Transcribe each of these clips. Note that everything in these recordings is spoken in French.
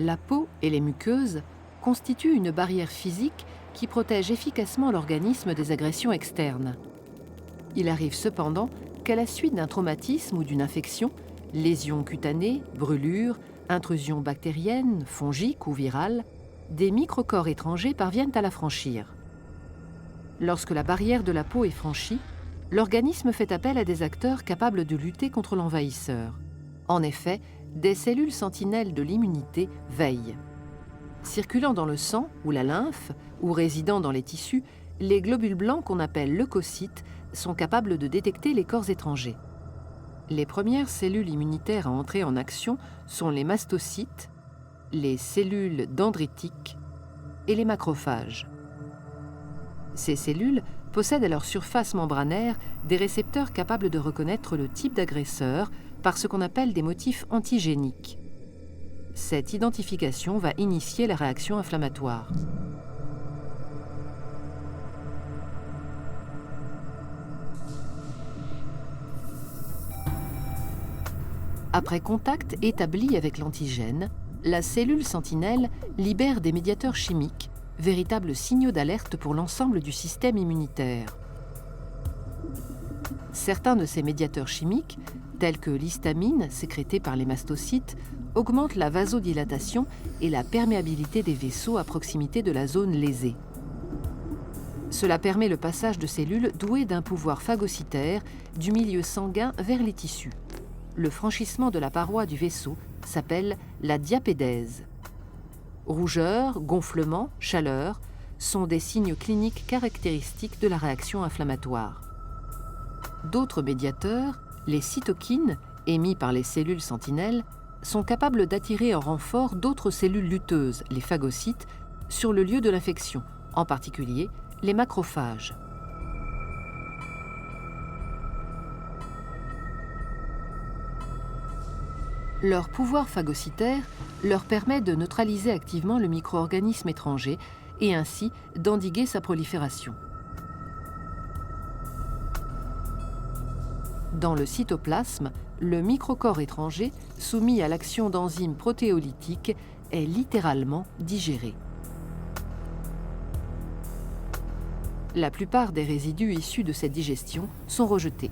La peau et les muqueuses constituent une barrière physique qui protège efficacement l'organisme des agressions externes. Il arrive cependant qu'à la suite d'un traumatisme ou d'une infection, lésions cutanées, brûlures, intrusions bactériennes, fongiques ou virales, des microcorps étrangers parviennent à la franchir. Lorsque la barrière de la peau est franchie, l'organisme fait appel à des acteurs capables de lutter contre l'envahisseur. En effet, des cellules sentinelles de l'immunité veillent. Circulant dans le sang ou la lymphe, ou résidant dans les tissus, les globules blancs qu'on appelle leucocytes sont capables de détecter les corps étrangers. Les premières cellules immunitaires à entrer en action sont les mastocytes, les cellules dendritiques et les macrophages. Ces cellules possèdent à leur surface membranaire des récepteurs capables de reconnaître le type d'agresseur par ce qu'on appelle des motifs antigéniques. Cette identification va initier la réaction inflammatoire. Après contact établi avec l'antigène, la cellule sentinelle libère des médiateurs chimiques, véritables signaux d'alerte pour l'ensemble du système immunitaire. Certains de ces médiateurs chimiques, tels que l'histamine sécrétée par les mastocytes, augmentent la vasodilatation et la perméabilité des vaisseaux à proximité de la zone lésée. Cela permet le passage de cellules douées d'un pouvoir phagocytaire du milieu sanguin vers les tissus. Le franchissement de la paroi du vaisseau s'appelle la diapédèse. Rougeur, gonflement, chaleur sont des signes cliniques caractéristiques de la réaction inflammatoire. D'autres médiateurs, les cytokines, émis par les cellules sentinelles, sont capables d'attirer en renfort d'autres cellules lutteuses, les phagocytes, sur le lieu de l'infection, en particulier les macrophages. Leur pouvoir phagocytaire leur permet de neutraliser activement le micro-organisme étranger et ainsi d'endiguer sa prolifération. Dans le cytoplasme, le microcorps étranger, soumis à l'action d'enzymes protéolytiques, est littéralement digéré. La plupart des résidus issus de cette digestion sont rejetés.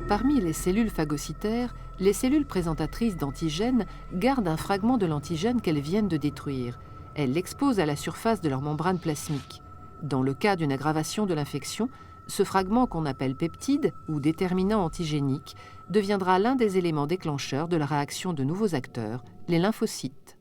Parmi les cellules phagocytaires, les cellules présentatrices d'antigènes gardent un fragment de l'antigène qu'elles viennent de détruire. Elles l'exposent à la surface de leur membrane plasmique. Dans le cas d'une aggravation de l'infection, ce fragment qu'on appelle peptide ou déterminant antigénique deviendra l'un des éléments déclencheurs de la réaction de nouveaux acteurs, les lymphocytes.